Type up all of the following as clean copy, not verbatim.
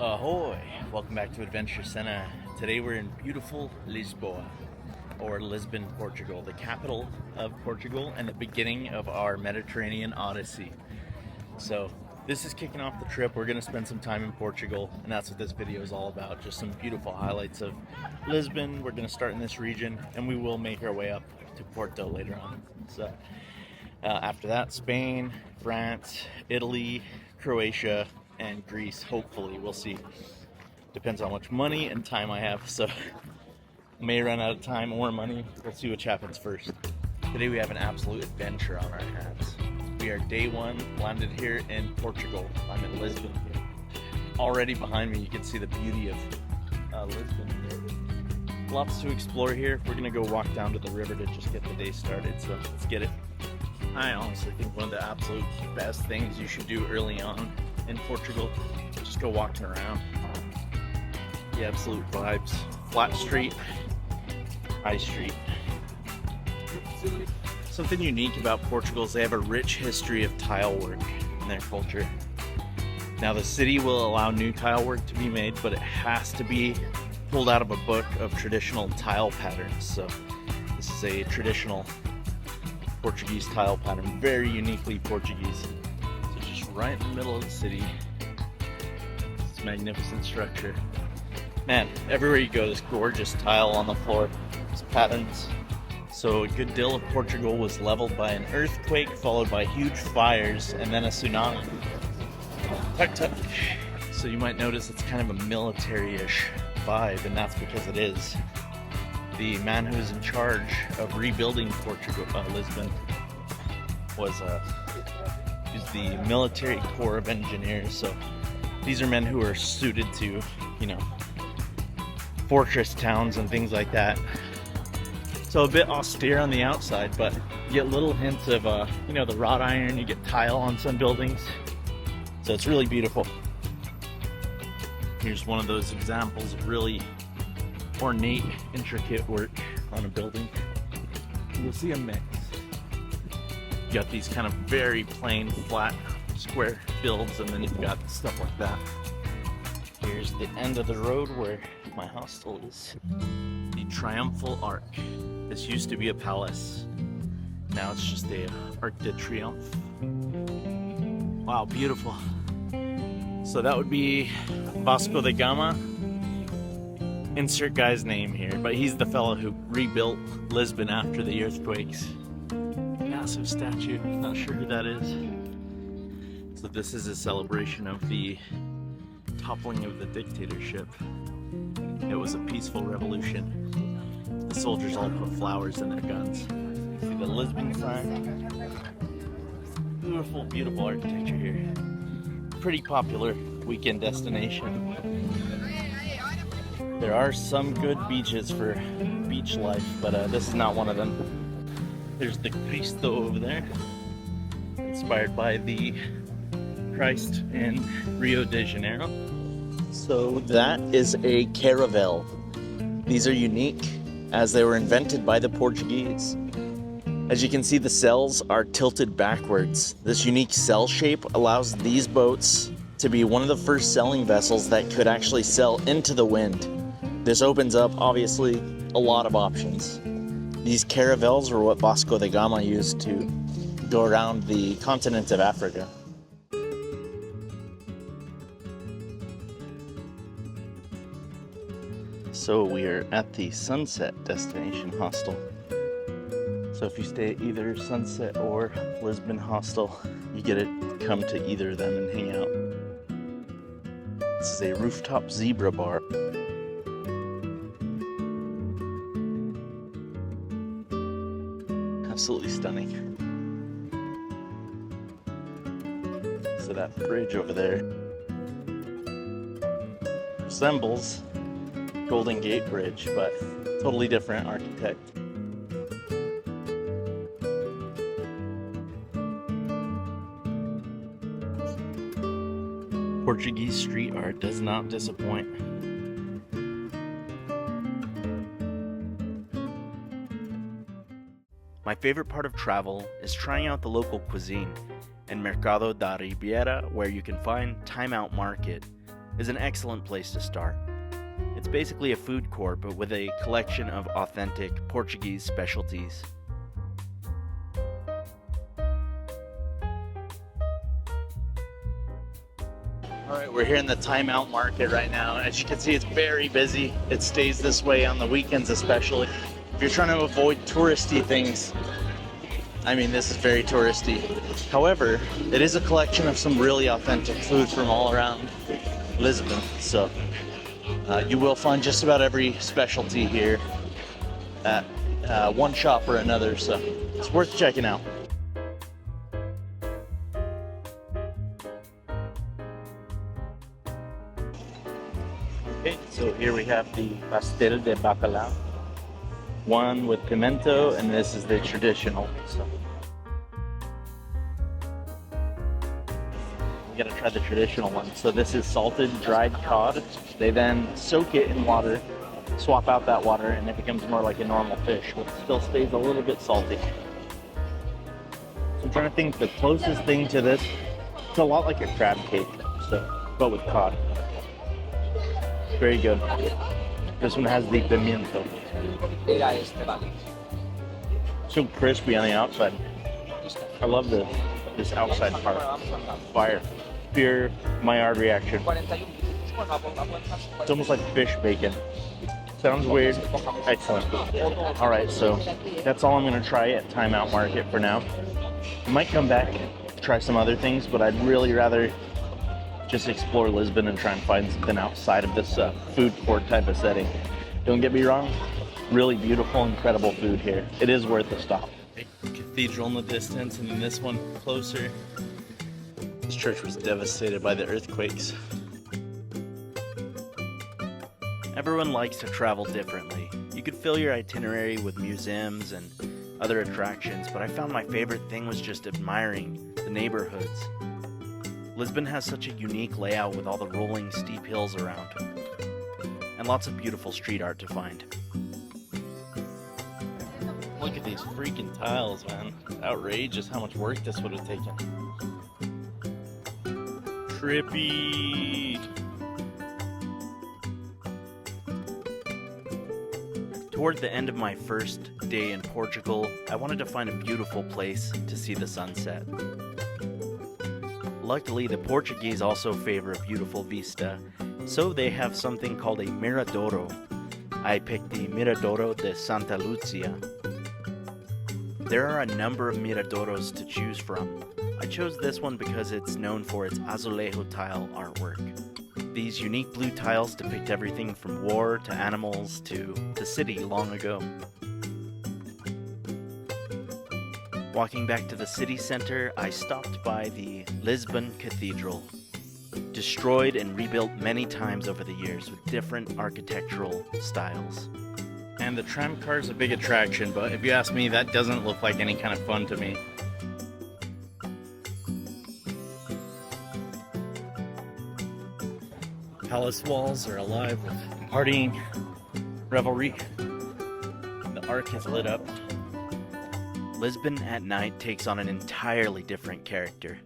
Ahoy! Welcome back to Adventure Sena. Today we're in beautiful Lisbon, or Lisbon, Portugal, the capital of Portugal and the beginning of our Mediterranean Odyssey. So this is kicking off the trip. We're going to spend some time in Portugal, and that's what this video is all about. Just some beautiful highlights of Lisbon. We're going to start in this region, and we will make our way up to Porto later on. So after that, Spain, France, Italy, Croatia, and Greece. Hopefully, we'll see. Depends on how much money and time I have, so may run out of time or money. We'll see which happens first. Today we have an absolute adventure on our hands. We are day one, landed here in Portugal. I'm in Lisbon here. Already behind me you can see the beauty of Lisbon. Lots to explore here. We're gonna go walk down to the river to just get the day started, so let's get it. I honestly think one of the absolute best things you should do early on in Portugal, just go walking around. The absolute vibes. Flat street, high street. Something unique about Portugal is they have a rich history of tile work in their culture. Now the city will allow new tile work to be made, but it has to be pulled out of a book of traditional tile patterns. So this is a traditional Portuguese tile pattern, very uniquely Portuguese. Right in the middle of the city. This magnificent structure. Man, everywhere you go, this gorgeous tile on the floor. These patterns. So a good deal of Portugal was leveled by an earthquake, followed by huge fires, and then a tsunami. Tuck tuck. So you might notice it's kind of a military-ish vibe, and that's because it is. The man who was in charge of rebuilding Portugal, Lisbon, was is the military corps of engineers. So these are men who are suited to, fortress towns and things like that. So a bit austere on the outside, but you get little hints of, the wrought iron. You get tile on some buildings. So it's really beautiful. Here's one of those examples of really ornate, intricate work on a building. You'll see a mix. You got these kind of very plain, flat, square builds, and then you've got stuff like that. Here's the end of the road where my hostel is. The Triumphal Arch. This used to be a palace. Now it's just a Arc de Triomphe. Wow, beautiful. So that would be Vasco da Gama. Insert guy's name here, but he's the fellow who rebuilt Lisbon after the earthquakes. Massive statue, not sure who that is. So this is a celebration of the toppling of the dictatorship. It was a peaceful revolution. The soldiers all put flowers in their guns. See the Lisbon sign? Beautiful, beautiful architecture here. Pretty popular weekend destination. There are some good beaches for beach life, but this is not one of them. There's the Cristo over there, inspired by the Christ in Rio de Janeiro. So that is a caravel. These are unique as they were invented by the Portuguese. As you can see, the sails are tilted backwards. This unique sail shape allows these boats to be one of the first sailing vessels that could actually sail into the wind. This opens up, obviously, a lot of options. These caravels were what Vasco da Gama used to go around the continent of Africa. So we are at the Sunset Destination Hostel. So if you stay at either Sunset or Lisbon Hostel, you get to come to either of them and hang out. This is a rooftop zebra bar. Absolutely stunning. So that bridge over there resembles Golden Gate Bridge, but totally different architect. Portuguese street art does not disappoint. My favorite part of travel is trying out the local cuisine, and Mercado da Ribeira, where you can find Time Out Market. is an excellent place to start. It's basically a food court, but with a collection of authentic Portuguese specialties. Alright, we're here in the timeout market right now. As you can see, it's very busy. It stays this way on the weekends especially. If you're trying to avoid touristy things, I mean, this is very touristy. However, it is a collection of some really authentic food from all around Lisbon. So you will find just about every specialty here at one shop or another. So it's worth checking out. Okay, so here we have the pastel de bacalhau. One with pimento, and this is the traditional. So we gotta try the traditional one. So this is salted dried cod. They then soak it in water, swap out that water, and it becomes more like a normal fish, but still stays a little bit salty. So I'm trying to think the closest thing to this. It's a lot like a crab cake, but with cod. Very good. This one has the pimiento. So crispy on the outside. I love this outside part. Fire. Pure Maillard reaction. It's almost like fish bacon. Sounds weird. Excellent. Alright, so that's all I'm going to try at Timeout Market for now. I might come back, try some other things, but I'd really rather just explore Lisbon and try and find something outside of this food court type of setting. Don't get me wrong, really beautiful, incredible food here. It is worth a stop. Big cathedral in the distance, and then this one closer. This church was devastated by the earthquakes. Everyone likes to travel differently. You could fill your itinerary with museums and other attractions, but I found my favorite thing was just admiring the neighborhoods. Lisbon has such a unique layout with all the rolling steep hills around, and lots of beautiful street art to find. Look at these freaking tiles, man. Outrageous how much work this would have taken. Trippy. Toward the end of my first day in Portugal, I wanted to find a beautiful place to see the sunset. Luckily, the Portuguese also favor a beautiful vista, so they have something called a miradouro. I picked the Miradouro de Santa Lucia. There are a number of miradouros to choose from. I chose this one because it's known for its azulejo tile artwork. These unique blue tiles depict everything from war to animals to the city long ago. Walking back to the city center, I stopped by the Lisbon Cathedral. Destroyed and rebuilt many times over the years with different architectural styles. And the tram car is a big attraction, but if you ask me, that doesn't look like any kind of fun to me. Palace walls are alive with partying, revelry. The arc is lit up. Lisbon at night takes on an entirely different character.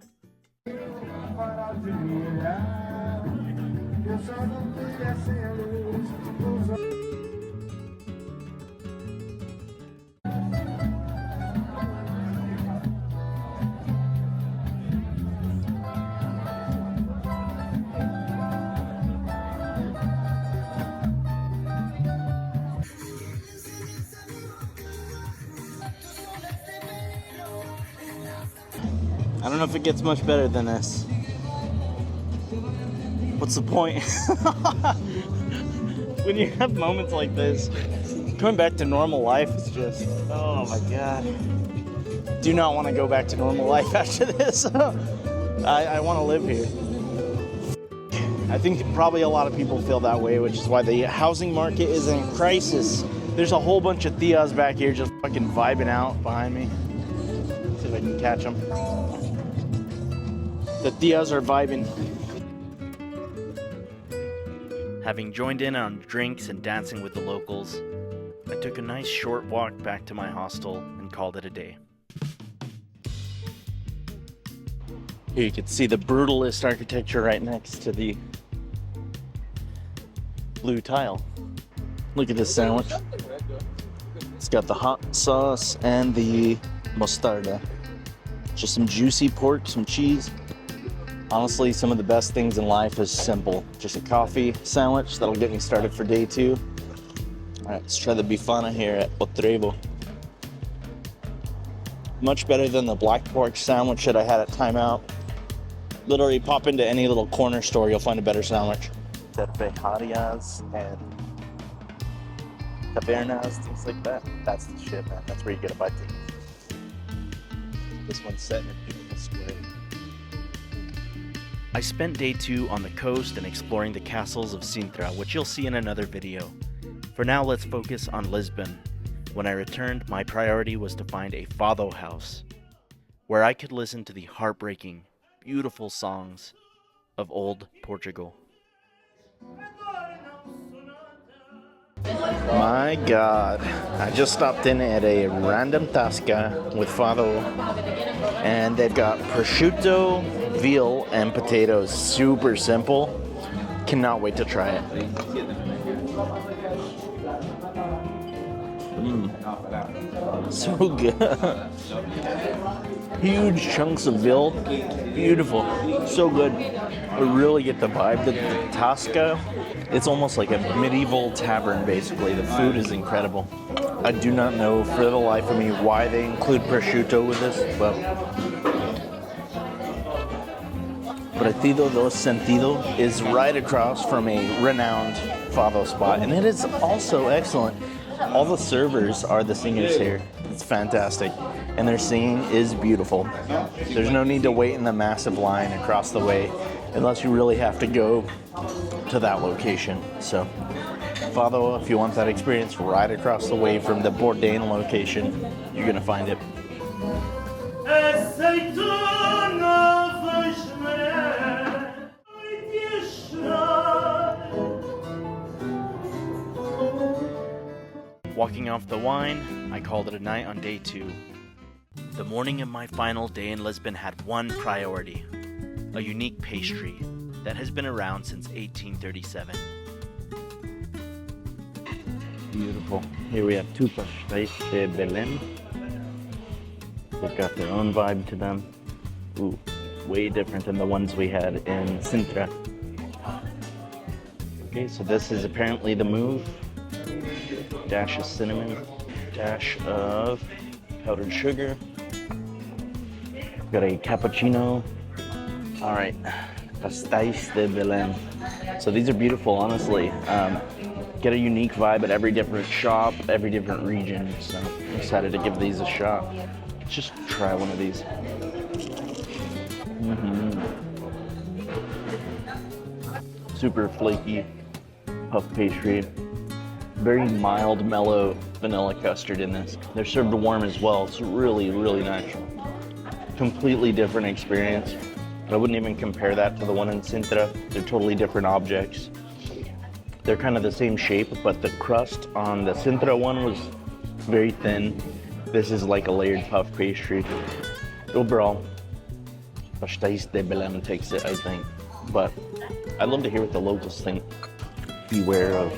I don't know if it gets much better than this. What's the point? When you have moments like this, coming back to normal life is just, oh my god. Do not want to go back to normal life after this. I want to live here. I think probably a lot of people feel that way, which is why the housing market is in crisis. There's a whole bunch of tias back here just fucking vibing out behind me. Let's see if I can catch them. The tias are vibing. Having joined in on drinks and dancing with the locals, I took a nice short walk back to my hostel and called it a day. Here you can see the brutalist architecture right next to the blue tile. Look at this sandwich. It's got the hot sauce and the mostarda. Just some juicy pork, some cheese. Honestly, some of the best things in life is simple. Just a coffee sandwich that'll get me started for day 2. All right, let's try the bifana here at Otrevo. Much better than the black pork sandwich that I had at Timeout. Literally pop into any little corner store, you'll find a better sandwich. Cervejarias and tabernas, things like that. That's the shit, man. That's where you get a bite to. This one's set in a beautiful square. I spent day 2 on the coast and exploring the castles of Sintra, which you'll see in another video. For now, let's focus on Lisbon. When I returned, my priority was to find a fado house, where I could listen to the heartbreaking, beautiful songs of old Portugal. My God, I just stopped in at a random tasca with fado, and they've got prosciutto, veal, and potatoes. Super simple. Cannot wait to try it. So good. Huge chunks of veal. Beautiful. So good. I really get the vibe that the tasca, it's almost like a medieval tavern, basically. The food is incredible. I do not know for the life of me why they include prosciutto with this, but Partido dos Sentido is right across from a renowned fado spot, and it is also excellent. All the servers are the singers here. It's fantastic, and their singing is beautiful. There's no need to wait in the massive line across the way unless you really have to go to that location. So fado, if you want that experience, right across the way from the Bourdain location, you're gonna find it. Walking off the wine, I called it a night on day 2. The morning of my final day in Lisbon had one priority, a unique pastry that has been around since 1837. Beautiful. Here we have 2 pastéis de Belém. They've got their own vibe to them. Ooh, way different than the ones we had in Sintra. Okay, so this is apparently the move. Dash of cinnamon, dash of powdered sugar. Got a cappuccino. All right, pastéis de Belém. So these are beautiful, honestly. Get a unique vibe at every different shop, every different region. So I'm excited to give these a shot. Let's just try one of these. Super flaky puff pastry. Very mild, mellow vanilla custard in this. They're served warm as well. It's really, really nice. Completely different experience. I wouldn't even compare that to the one in Sintra. They're totally different objects. They're kind of the same shape, but the crust on the Sintra one was very thin. This is like a layered puff pastry. Overall, pastéis de Belém takes it, I think. But I'd love to hear what the locals think. Beware of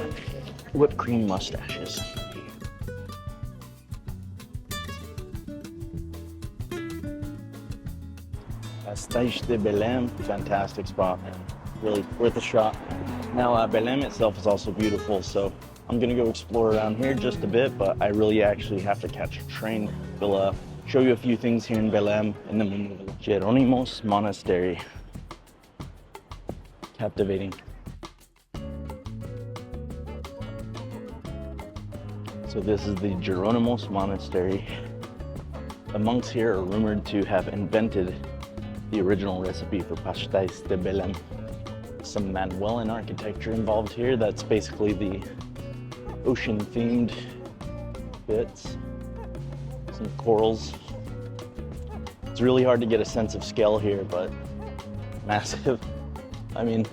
whipped cream mustaches. Pastéis de Belém, fantastic spot, man. Really worth a shot. Now, Belém itself is also beautiful, so I'm gonna go explore around here just a bit, but I really actually have to catch a train. We'll show you a few things here in Belém, and then we'll move to Jerónimos Monastery. Captivating. So this is the Jerónimos Monastery. The monks here are rumored to have invented the original recipe for pastéis de Belém. Some Manuelan architecture involved here. That's basically the ocean-themed bits. Some corals. It's really hard to get a sense of scale here, but massive. I mean,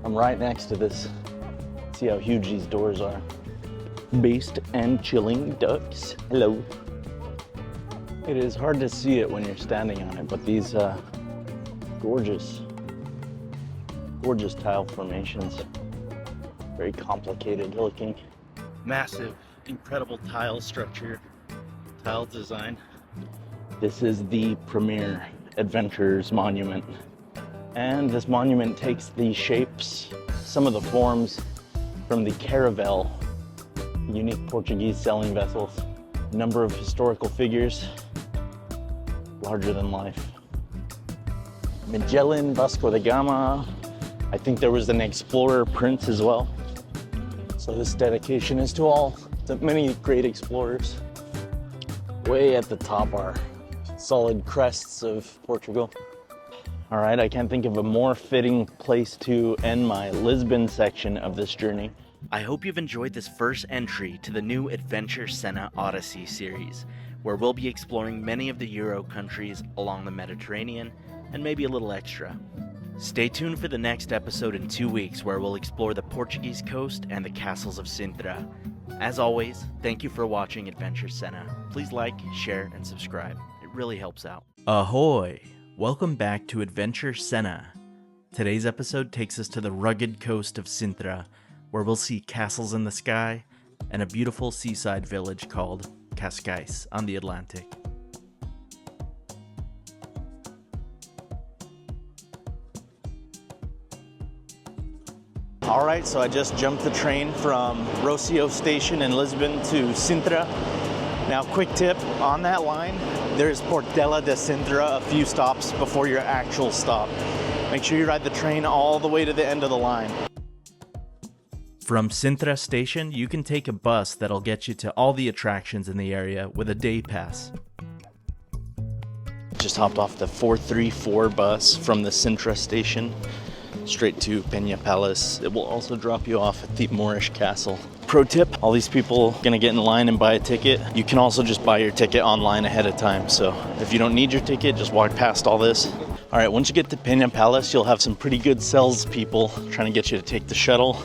I'm right next to this. See how huge these doors are. Based and chilling ducks. Hello. It is hard to see it when you're standing on it, but these gorgeous tile formations. Very complicated looking. Massive, incredible tile structure, tile design. This is the premier adventurer's monument. And this monument takes the shapes, some of the forms from the caravel, unique Portuguese sailing vessels. Number of historical figures, larger than life. Magellan, Vasco da Gama. I think there was an explorer prince as well. So this dedication is to all the many great explorers. Way at the top are solid crests of Portugal. All right, I can't think of a more fitting place to end my Lisbon section of this journey. I hope you've enjoyed this first entry to the new Adventure Sena Odyssey series, where we'll be exploring many of the Euro countries along the Mediterranean, and maybe a little extra. Stay tuned for the next episode in 2 weeks, where we'll explore the Portuguese coast and the castles of Sintra. As always, thank you for watching Adventure Sena. Please like, share, and subscribe. It really helps out. Ahoy! Welcome back to Adventure Sena. Today's episode takes us to the rugged coast of Sintra, where we'll see castles in the sky and a beautiful seaside village called Cascais on the Atlantic. All right, so I just jumped the train from Rocio station in Lisbon to Sintra. Now, quick tip, on that line, there's Portela de Sintra a few stops before your actual stop. Make sure you ride the train all the way to the end of the line. From Sintra station, you can take a bus that'll get you to all the attractions in the area with a day pass. Just hopped off the 434 bus from the Sintra station straight to Pena Palace. It will also drop you off at the Moorish Castle. Pro tip, all these people are gonna get in line and buy a ticket. You can also just buy your ticket online ahead of time. So if you don't need your ticket, just walk past all this. All right, once you get to Pena Palace, you'll have some pretty good salespeople trying to get you to take the shuttle.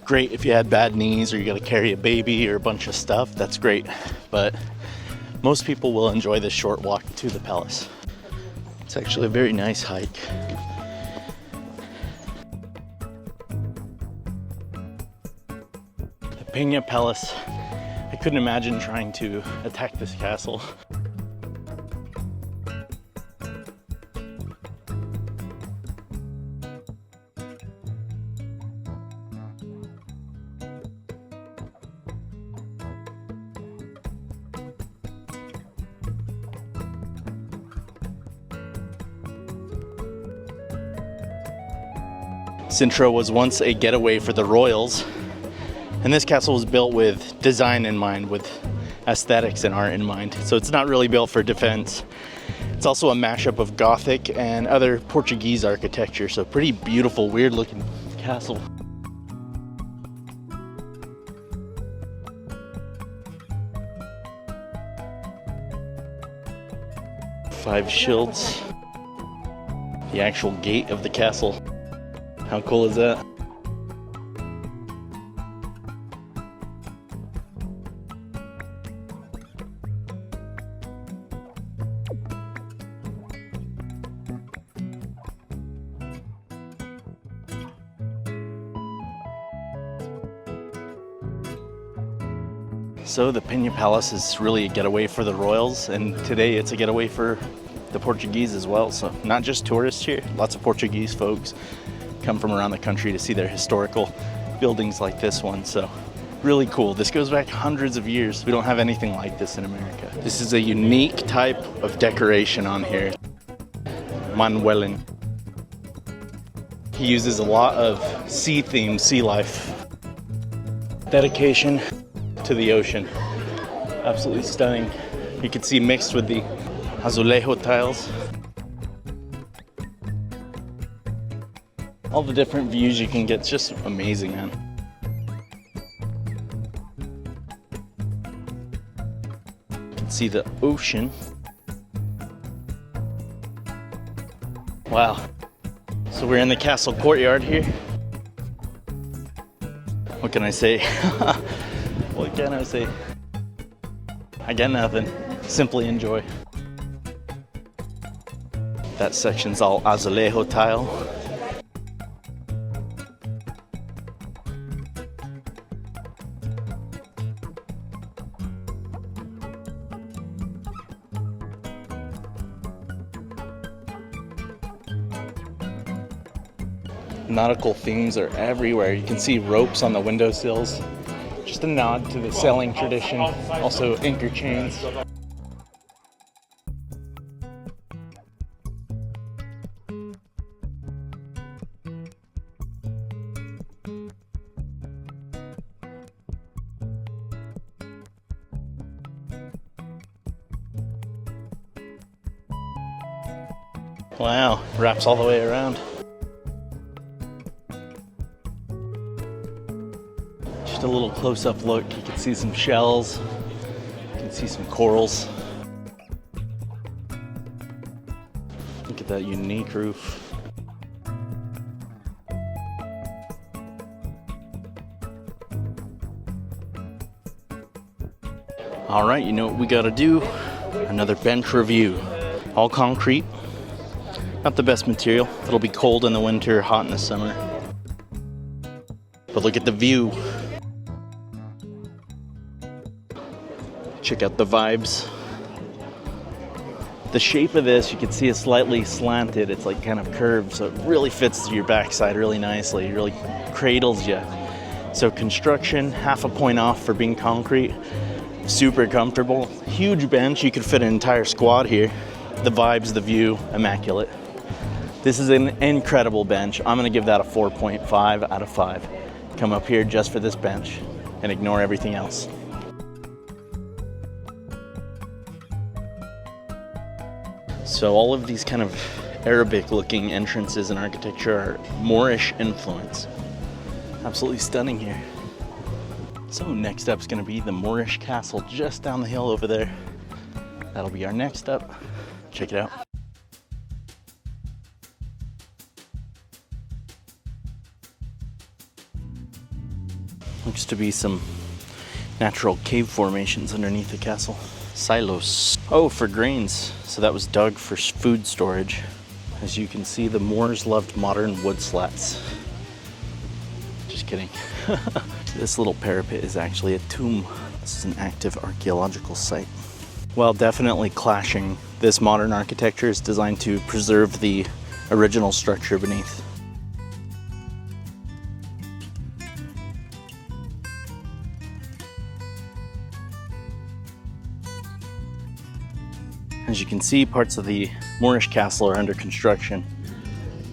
Great if you had bad knees or you gotta carry a baby or a bunch of stuff, that's great. But most people will enjoy this short walk to the palace. It's actually a very nice hike. The Pena Palace, I couldn't imagine trying to attack this castle. Sintra was once a getaway for the royals, and this castle was built with design in mind, with aesthetics and art in mind. So it's not really built for defense. It's also a mashup of Gothic and other Portuguese architecture, so pretty beautiful, weird looking castle. Five shields. The actual gate of the castle. How cool is that? So the Pena Palace is really a getaway for the royals, and today it's a getaway for the Portuguese as well. So not just tourists here, lots of Portuguese folks come from around the country to see their historical buildings like this one. So really cool. This goes back hundreds of years. We don't have anything like this in America. This is a unique type of decoration on here. Manuelin. He uses a lot of sea theme, sea life. Dedication to the ocean. Absolutely stunning. You can see mixed with the azulejo tiles. All the different views you can get, it's just amazing, man. You can see the ocean. Wow. So we're in the castle courtyard here. What can I say? What can I say? I got nothing. Simply enjoy. That section's all azulejo tile. Nautical themes are everywhere. You can see ropes on the windowsills. Just a nod to the sailing tradition. Also anchor chains. Wow, wraps all the way around. Just a little close-up look. You can see some shells. You can see some corals. Look at that unique roof. All right, you know what we gotta do? Another bench review. All concrete. Not the best material. It'll be cold in the winter, hot in the summer. But look at the view. Check out the vibes. The shape of this, you can see is slightly slanted. It's like kind of curved, so it really fits your backside really nicely. It really cradles you. So construction, half a point off for being concrete. Super comfortable. Huge bench. You could fit an entire squad here. The vibes, the view, immaculate. This is an incredible bench. I'm gonna give that a 4.5 out of 5. Come up here just for this bench and ignore everything else. So all of these kind of Arabic looking entrances and architecture are Moorish influence. Absolutely stunning here. So next up is gonna be the Moorish Castle just down the hill over there. That'll be our next up. Check it out. Looks to be some natural cave formations underneath the castle. Silos. Oh, for grains. So that was dug for food storage. As you can see, the Moors loved modern wood slats. Just kidding. This little parapet is actually a tomb. This is an active archaeological site. While definitely clashing, this modern architecture is designed to preserve the original structure beneath. As you can see, parts of the Moorish Castle are under construction.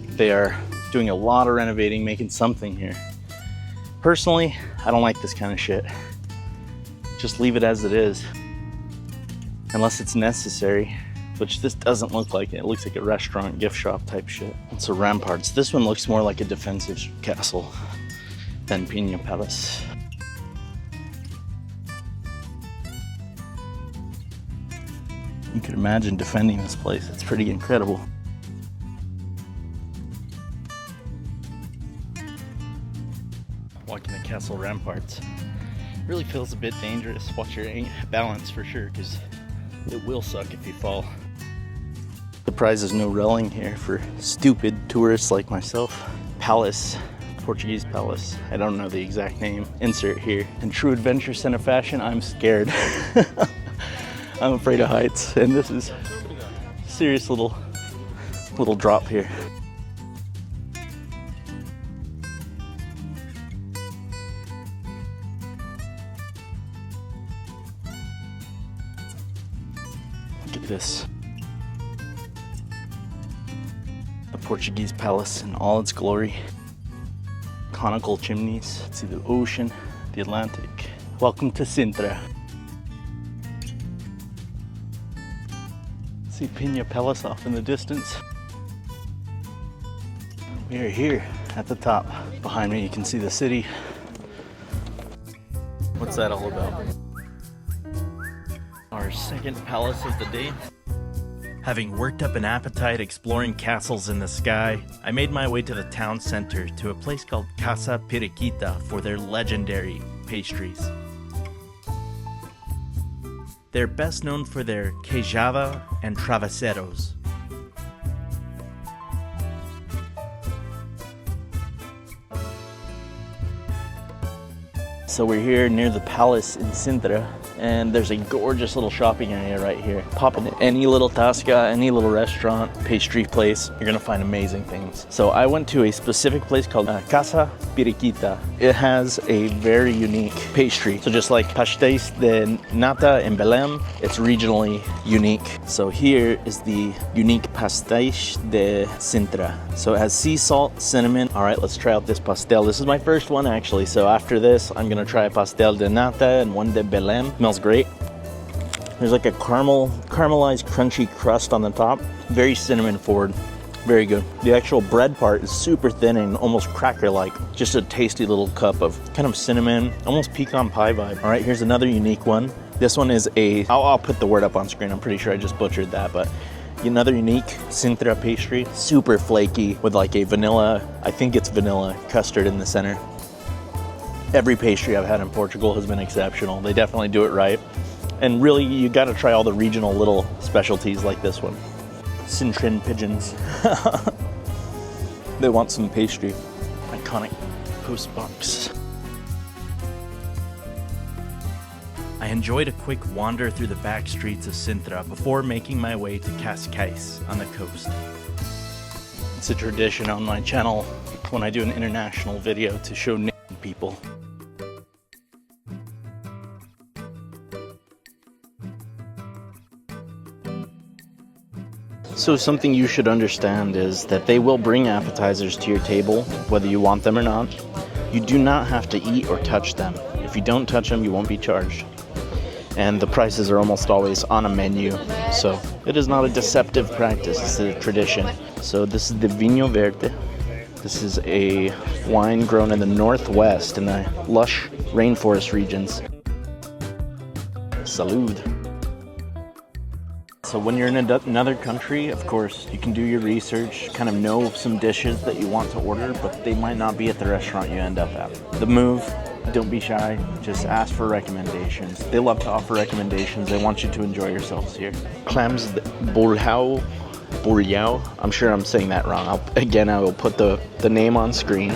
They are doing a lot of renovating, making something here. Personally, I don't like this kind of shit. Just leave it as it is. Unless it's necessary, which this doesn't look like it. It looks like a restaurant, gift shop type shit. It's a ramparts. This one looks more like a defensive castle than Pena Palace. You could imagine defending this place. It's pretty incredible. Walking the castle ramparts really feels a bit dangerous. Watch your balance for sure, because it will suck if you fall. The prize is no railing here for stupid tourists like myself. Palace, Portuguese palace. I don't know the exact name. Insert here. In true adventure Sena fashion, I'm scared. I'm afraid of heights, and this is a serious little drop here. Look at this. The Portuguese palace in all its glory. Conical chimneys. See the ocean, the Atlantic. Welcome to Sintra. See Pena Palace off in the distance. We are here at the top. Behind me you can see the city. What's that all about? Our second palace of the day. Having worked up an appetite exploring castles in the sky, I made my way to the town center to a place called Casa Piriquita for their legendary pastries. They're best known for their queijada and travesseiros. So we're here near the palace in Sintra, and there's a gorgeous little shopping area right here. Pop into any little tasca, any little restaurant, pastry place, you're gonna find amazing things. So I went to a specific place called Casa Piriquita. It has a very unique pastry. So just like pastéis de nata in Belém, it's regionally unique. So here is the unique pastéis de Sintra. So it has sea salt, cinnamon. All right, let's try out this pastel. This is my first one actually. So after this, I'm gonna try a pastel de nata and one de Belém. Smells great. There's like a caramelized crunchy crust on the top. Very cinnamon forward. Very good. The actual bread part is super thin and almost cracker-like. Just a tasty little cup of kind of cinnamon, almost pecan pie vibe. All right, here's another unique one. This one is I'll put the word up on screen. I'm pretty sure I just butchered that, but another unique Sintra pastry. Super flaky with like a vanilla, I think it's vanilla custard in the center. Every pastry I've had in Portugal has been exceptional. They definitely do it right. And really, you gotta try all the regional little specialties like this one. Cintran pigeons. They want some pastry. Iconic post box. I enjoyed a quick wander through the back streets of Sintra before making my way to Cascais on the coast. It's a tradition on my channel when I do an international video to show naked people. So something you should understand is that they will bring appetizers to your table, whether you want them or not. You do not have to eat or touch them. If you don't touch them, you won't be charged. And the prices are almost always on a menu, so it is not a deceptive practice, it's a tradition. So this is the Vinho Verde. This is a wine grown in the northwest in the lush rainforest regions. Salud. So when you're in another country, of course, you can do your research, kind of know some dishes that you want to order, but they might not be at the restaurant you end up at. The move, don't be shy, just ask for recommendations. They love to offer recommendations. They want you to enjoy yourselves here. Clams bolhau, I'm sure I'm saying that wrong. I will put the name on screen.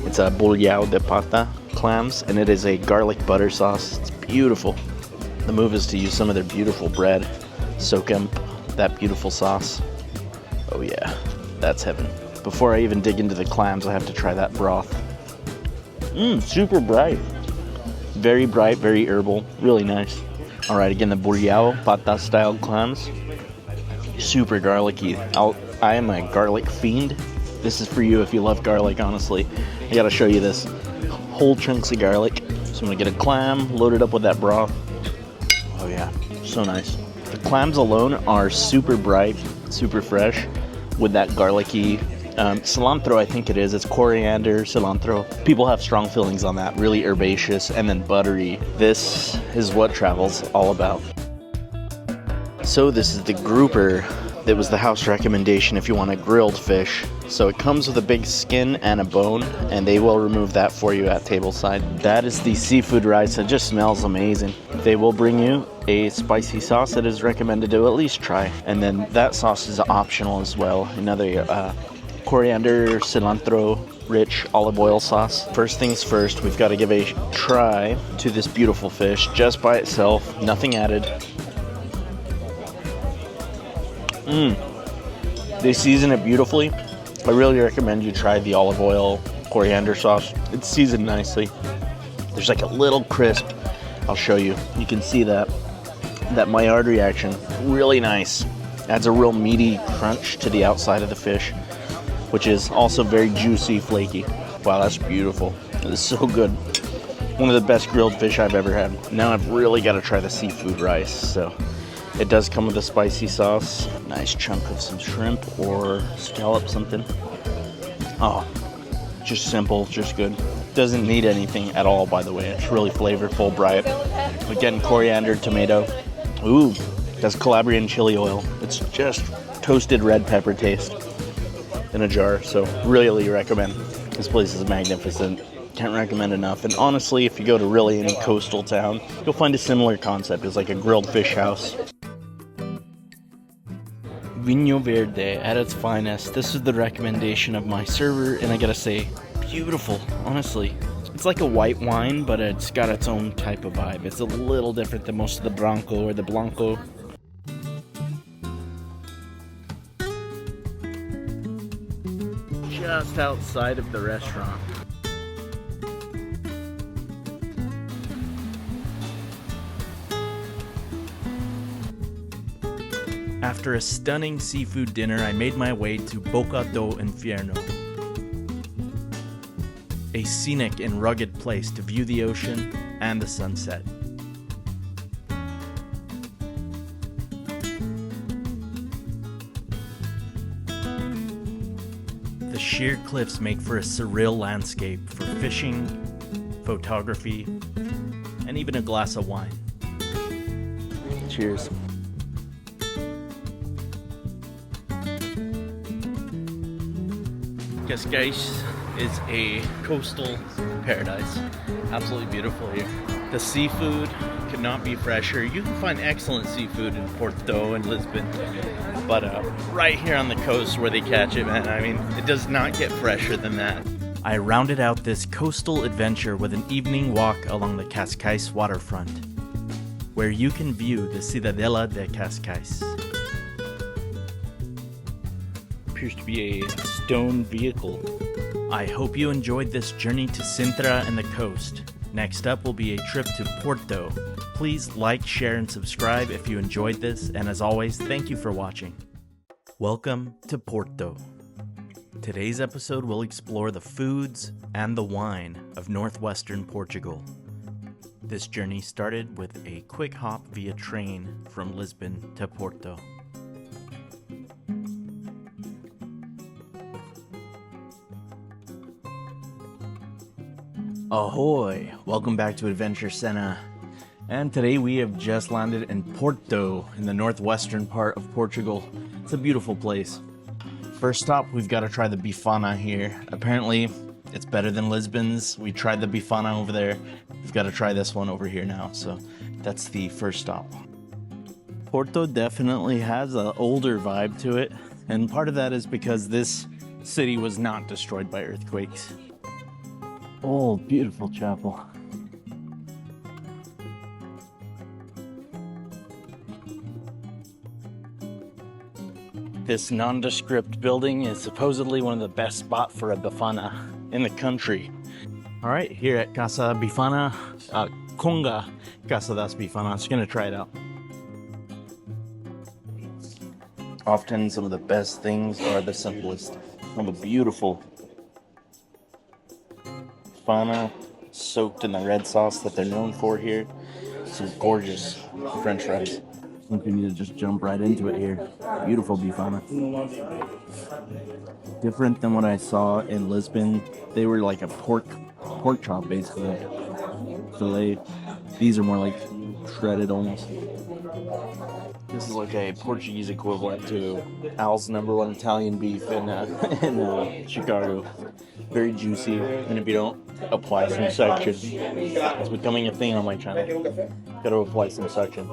It's a bolhau de pata clams, and it is a garlic butter sauce. It's beautiful. The move is to use some of their beautiful bread. Soak up that beautiful sauce. Oh yeah, that's heaven. Before I even dig into the clams, I have to try that broth. Super bright. Very bright, very herbal, really nice. All right, again, the bolhau pata style clams. Super garlicky. I am a garlic fiend. This is for you if you love garlic, honestly. I gotta show you this. Whole chunks of garlic. So I'm gonna get a clam, load it up with that broth. Oh yeah, so nice. The clams alone are super bright, super fresh, with that garlicky cilantro, I think it is. It's coriander, cilantro. People have strong feelings on that, really herbaceous and then buttery. This is what travel's all about. So this is the grouper that was the house recommendation if you want a grilled fish. So it comes with a big skin and a bone, and they will remove that for you at tableside. That is the seafood rice. It just smells amazing. They will bring you a spicy sauce that is recommended to at least try. And then that sauce is optional as well. Another coriander, cilantro, rich olive oil sauce. First things first, we've got to give a try to this beautiful fish just by itself, nothing added. They season it beautifully. I really recommend you try the olive oil coriander sauce. It's seasoned nicely. There's like a little crisp. I'll show you. You can see that Maillard reaction. Really nice. Adds a real meaty crunch to the outside of the fish, which is also very juicy, flaky. Wow, that's beautiful. It is so good. One of the best grilled fish I've ever had. Now I've really got to try the seafood rice. So it does come with a spicy sauce. Nice chunk of some shrimp or scallop something. Oh, just simple, just good. Doesn't need anything at all, by the way. It's really flavorful, bright. Again, coriander, tomato. Ooh, that's Calabrian chili oil. It's just toasted red pepper taste in a jar. So really recommend. This place is magnificent. Can't recommend enough. And honestly, if you go to really any coastal town, you'll find a similar concept. It's like a grilled fish house. Vinho Verde at its finest. This is the recommendation of my server, and I gotta say, beautiful. Honestly, It's like a white wine, but it's got its own type of vibe. It's a little different than most of the Branco or the Blanco. Just outside of the restaurant. After a stunning seafood dinner, I made my way to Boca do Inferno, a scenic and rugged place to view the ocean and the sunset. The sheer cliffs make for a surreal landscape for fishing, photography, and even a glass of wine. Cheers. Cascais is a coastal paradise. Absolutely beautiful here. The seafood could not be fresher. You can find excellent seafood in Porto and Lisbon, but right here on the coast where they catch it, man, I mean, it does not get fresher than that. I rounded out this coastal adventure with an evening walk along the Cascais waterfront, where you can view the Ciudadela de Cascais. Appears to be a stone vehicle. I hope you enjoyed this journey to Sintra and the coast. Next up will be a trip to Porto. Please like, share, and subscribe if you enjoyed this, and as always, thank you for watching. Welcome to Porto. Today's episode will explore the foods and the wine of northwestern Portugal. This journey started with a quick hop via train from Lisbon to Porto. Ahoy! Welcome back to Adventure Sena. And today we have just landed in Porto, in the northwestern part of Portugal. It's a beautiful place. First stop, we've got to try the bifana here. Apparently, it's better than Lisbon's. We tried the bifana over there. We've got to try this one over here now. So that's the first stop. Porto definitely has an older vibe to it. And part of that is because this city was not destroyed by earthquakes. Old, beautiful chapel. This nondescript building is supposedly one of the best spots for a bifana in the country. All right, here at Casa Bifana, Conga Casa das Bifanas. Just gonna try it out. Often some of the best things are the simplest. From a beautiful bifana soaked in the red sauce that they're known for here. Some gorgeous French fries. I think we need to just jump right into it here. Beautiful bifana. Different than what I saw in Lisbon. They were like a pork chop basically. Filet. These are more like shredded almost. This is like a Portuguese equivalent to Al's #1 Italian beef in Chicago. Very juicy, and if you don't apply some suction, it's becoming a thing on my channel. Gotta apply some suction.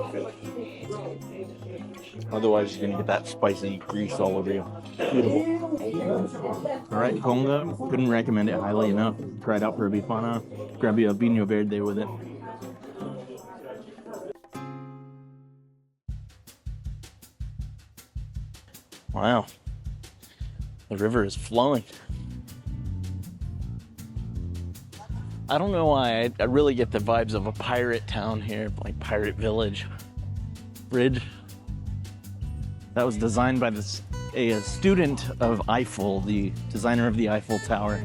Otherwise, you're gonna get that spicy grease all over you. Beautiful. Alright, Conga. Couldn't recommend it highly enough. Try it out for a bifana. Grab you a vinho verde with it. Wow. The river is flowing. I don't know why, I really get the vibes of a pirate town here, like Pirate Village. Bridge. That was designed by a student of Eiffel, the designer of the Eiffel Tower.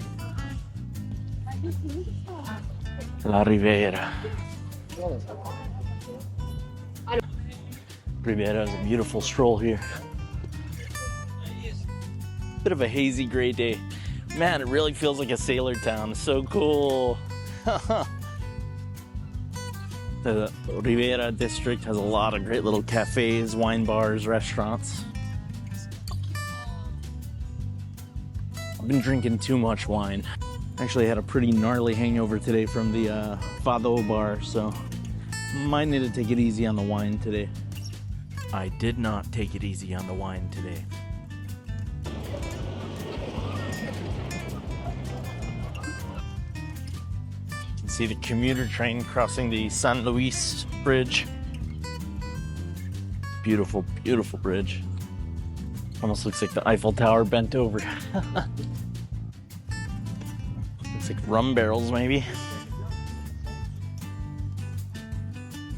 La Riviera. Riviera is a beautiful stroll here. Bit of a hazy gray day. Man, it really feels like a sailor town. So cool. The Riviera district has a lot of great little cafes, wine bars, restaurants. I've been drinking too much wine. Actually had a pretty gnarly hangover today from the fado bar, so might need to take it easy on the wine today. I did not take it easy on the wine today. See the commuter train crossing the San Luis Bridge. Beautiful, beautiful bridge. Almost looks like the Eiffel Tower bent over. Looks like rum barrels, maybe.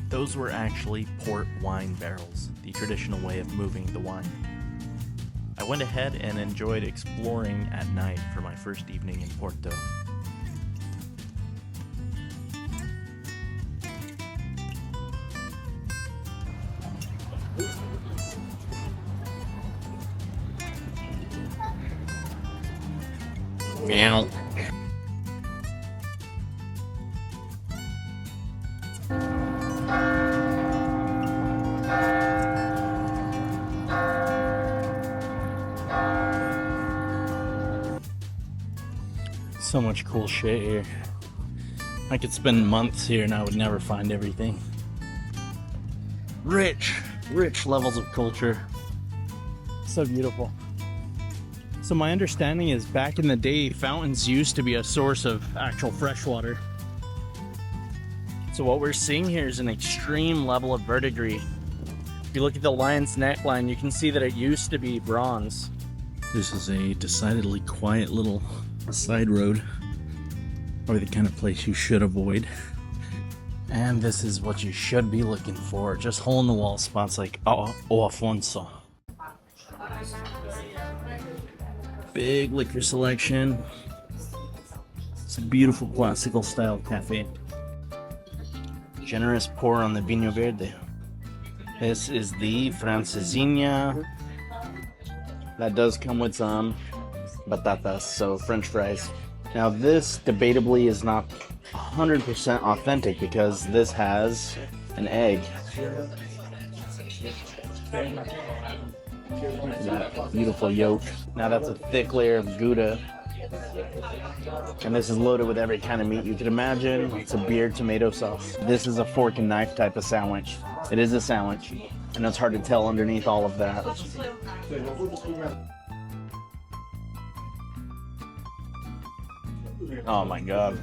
Those were actually port wine barrels, the traditional way of moving the wine. I went ahead and enjoyed exploring at night for my first evening in Porto. Meow. So much cool shit here. I could spend months here and I would never find everything. Rich levels of culture. So beautiful. So my understanding is back in the day, fountains used to be a source of actual fresh water. So what we're seeing here is an extreme level of verdigris. If you look at the lion's neckline, you can see that it used to be bronze. This is a decidedly quiet little side road, probably the kind of place you should avoid. And this is what you should be looking for, just hole-in-the-wall spots like O Afonso. Big liquor selection. It's a beautiful classical style cafe. Generous pour on the Vinho Verde. This is the francesinha. That does come with some batatas, so French fries. Now this debatably is not 100% authentic because this has an egg. That beautiful yolk. Now that's a thick layer of Gouda. And this is loaded with every kind of meat you could imagine. It's a beer tomato sauce. This is a fork and knife type of sandwich. It is a sandwich. And it's hard to tell underneath all of that. Oh my god.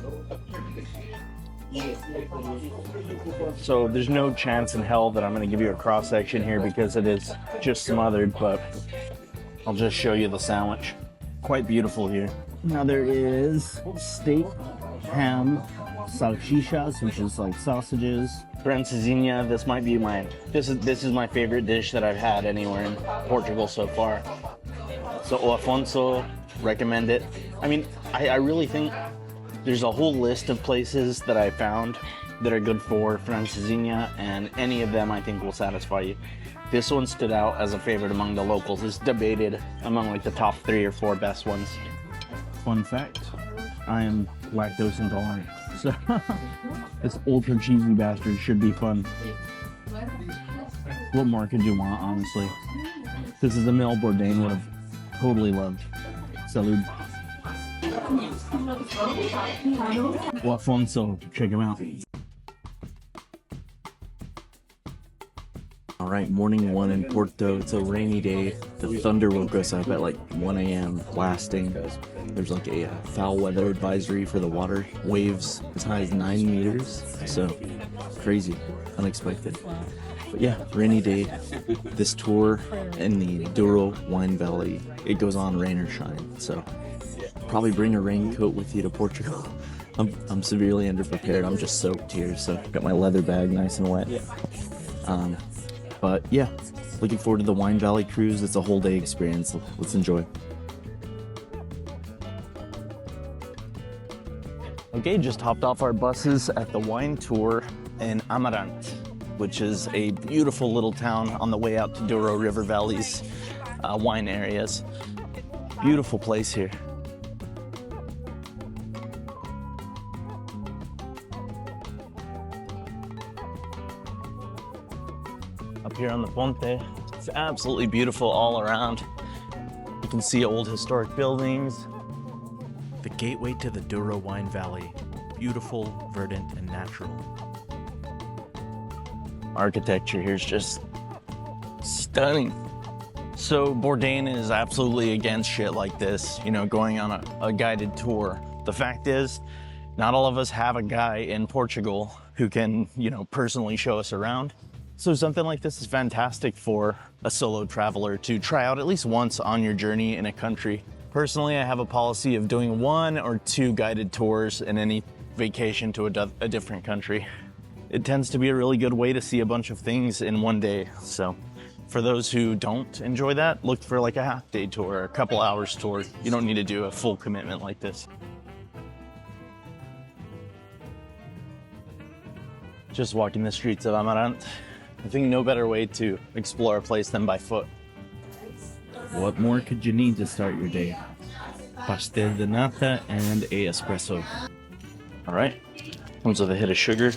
So there's no chance in hell that I'm going to give you a cross section here because it is just smothered, but I'll just show you the sandwich. Quite beautiful here. Now there is steak, ham, salchichas, which is like sausages. Francesinha, this might be this is my favorite dish that I've had anywhere in Portugal so far. So O Afonso, recommend it. I mean, I really think there's a whole list of places that I found that are good for francesinha, and any of them I think will satisfy you. This one stood out as a favorite among the locals. It's debated among like the top 3 or 4 best ones. Fun fact, I am lactose intolerant, so this ultra cheesy bastard should be fun. What more could you want, honestly? This is a meal Bourdain would have totally loved. Salud. O Afonso, check him out. Alright, morning 1 in Porto. It's a rainy day. The thunder woke us up at like 1 a.m. blasting. There's like a foul weather advisory for the water. Waves as high as 9 meters. So, crazy. Unexpected. But yeah, rainy day. This tour in the Douro Wine Valley, it goes on rain or shine. So, probably bring a raincoat with you to Portugal. I'm severely underprepared. I'm just soaked here, so got my leather bag nice and wet. But yeah, looking forward to the Wine Valley cruise. It's a whole day experience. Let's enjoy. Okay, just hopped off our buses at the wine tour in Amarante, which is a beautiful little town on the way out to Douro River Valley's wine areas. Beautiful place here. Up here on the Ponte, it's absolutely beautiful all around. You can see old historic buildings. The gateway to the Douro Wine Valley, beautiful, verdant, and natural. Architecture here is just stunning. So Bourdain is absolutely against shit like this, you know, going on a guided tour. The fact is, Not all of us have a guy in Portugal who can, you know, personally show us around. So something like this is fantastic for a solo traveler to try out at least once on your journey in a country. Personally, I have a policy of doing 1 or 2 guided tours in any vacation to a different country. It tends to be a really good way to see a bunch of things in one day. So for those who don't enjoy that, look for like a half-day tour or a couple hours tour. You don't need to do a full commitment like this. Just walking the streets of Amarante, I think no better way to explore a place than by foot. What more could you need to start your day? Pastel de nata and a espresso. All right, comes with a hit of sugar.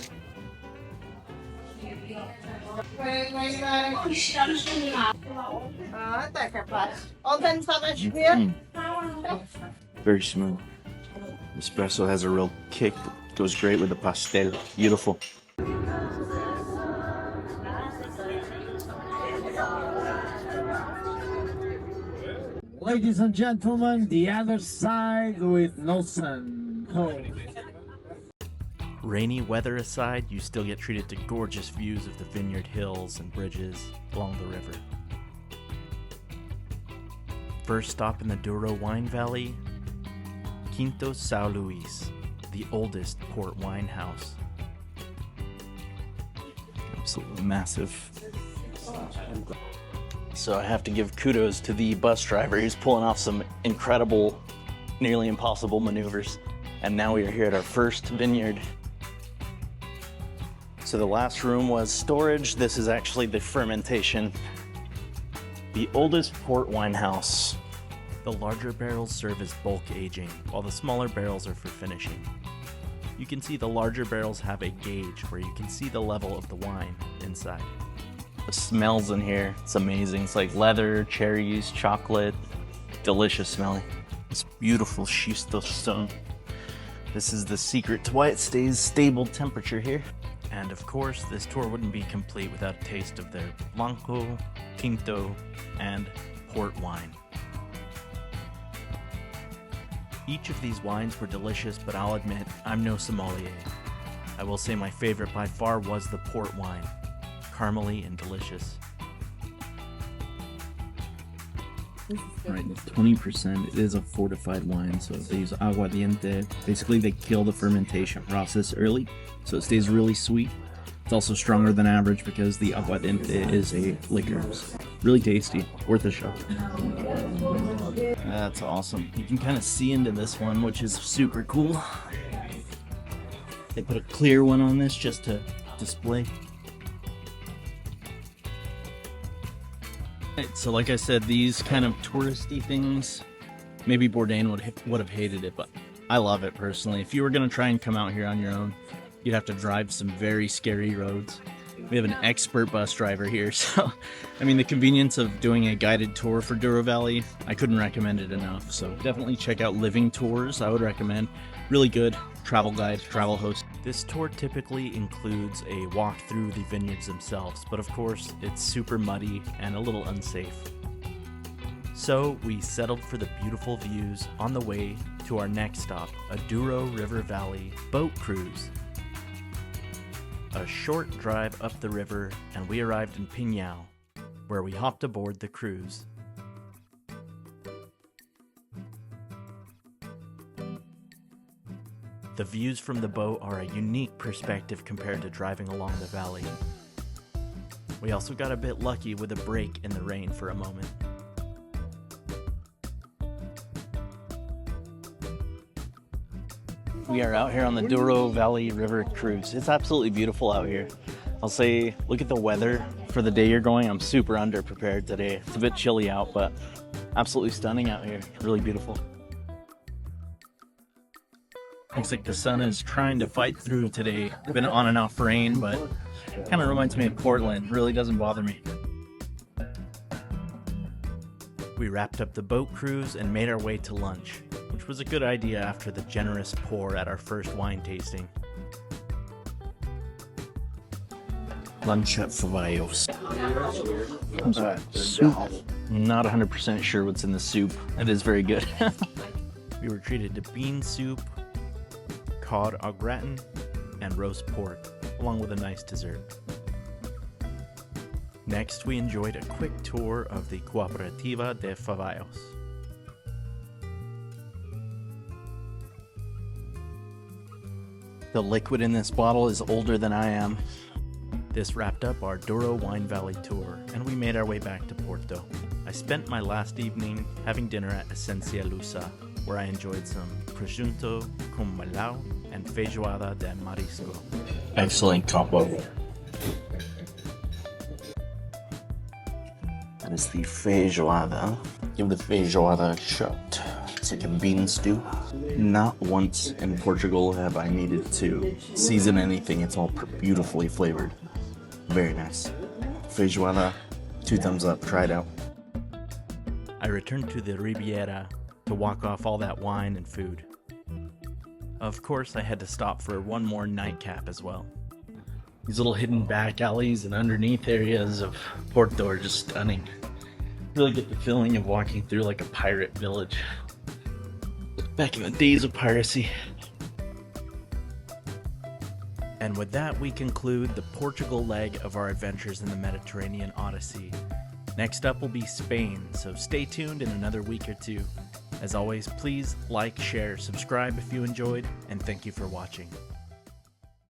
Very smooth. Espresso has a real kick. Goes great with the pastel. Beautiful. Ladies and gentlemen, the other side with no sun. Oh. Rainy weather aside, you still get treated to gorgeous views of the vineyard hills and bridges along the river. First stop in the Douro wine valley, Quinto São Luís, the oldest port wine house. Absolutely massive. So I have to give kudos to the bus driver. He's pulling off some incredible, nearly impossible maneuvers. And now we are here at our first vineyard. So the last room was storage. This is actually the fermentation. The oldest port wine house. The larger barrels serve as bulk aging, while the smaller barrels are for finishing. You can see the larger barrels have a gauge where you can see the level of the wine inside. The smells in here, it's amazing. It's like leather, cherries, chocolate. Delicious smelling. It's beautiful schistose stone. This is the secret to why it stays stable temperature here. And of course, this tour wouldn't be complete without a taste of their Blanco, Tinto, and port wine. Each of these wines were delicious, but I'll admit, I'm no sommelier. I will say my favorite by far was the port wine. Caramely and delicious. Right, 20%. It is a fortified wine, so they use aguardiente. Basically, they kill the fermentation process early, so it stays really sweet. It's also stronger than average because the aguardiente is a liquor. Really tasty, worth a shot. That's awesome. You can kind of see into this one, which is super cool. They put a clear one on this just to display. So like I said, these kind of touristy things, maybe Bourdain would have hated it, but I love it personally. If you were going to try and come out here on your own, you'd have to drive some very scary roads. We have an expert bus driver here, so I mean the convenience of doing a guided tour for Douro Valley, I couldn't recommend it enough. So definitely check out Living Tours. I would recommend. Really good travel guide, travel host. This tour typically includes a walk through the vineyards themselves, but of course it's super muddy and a little unsafe. So we settled for the beautiful views on the way to our next stop, a Douro River Valley boat cruise. A short drive up the river and we arrived in Pinhão, where we hopped aboard the cruise. The views from the boat are a unique perspective compared to driving along the valley. We also got a bit lucky with a break in the rain for a moment. We are out here on the Douro Valley River Cruise. It's absolutely beautiful out here. I'll say, look at the weather for the day you're going. I'm super underprepared today. It's a bit chilly out, but absolutely stunning out here. Really beautiful. Looks like the sun is trying to fight through today. Been on and off rain, but kind of reminds me of Portland. Really doesn't bother me. We wrapped up the boat cruise and made our way to lunch, which was a good idea after the generous pour at our first wine tasting. Lunch at Favaios. Soup. Not 100% sure what's in the soup. It is very good. We were treated to bean soup, cod au gratin, and roast pork, along with a nice dessert. Next, we enjoyed a quick tour of the Cooperativa de Favaios. The liquid in this bottle is older than I am. This wrapped up our Douro Wine Valley tour, and we made our way back to Porto. I spent my last evening having dinner at Essencia Lusa, where I enjoyed some prosciutto com melão and feijoada de marisco. Excellent combo. That is the feijoada. Give the feijoada a shot. It's like a bean stew. Not once in Portugal have I needed to season anything. It's all beautifully flavored. Very nice. Feijoada, 2 thumbs up. Try it out. I returned to the Riviera to walk off all that wine and food. Of course, I had to stop for one more nightcap as well. These little hidden back alleys and underneath areas of Porto are just stunning. Really get the feeling of walking through like a pirate village. Back in the days of piracy. And with that, we conclude the Portugal leg of our adventures in the Mediterranean Odyssey. Next up will be Spain, so stay tuned in another week or two. As always, please like, share, subscribe if you enjoyed, and thank you for watching.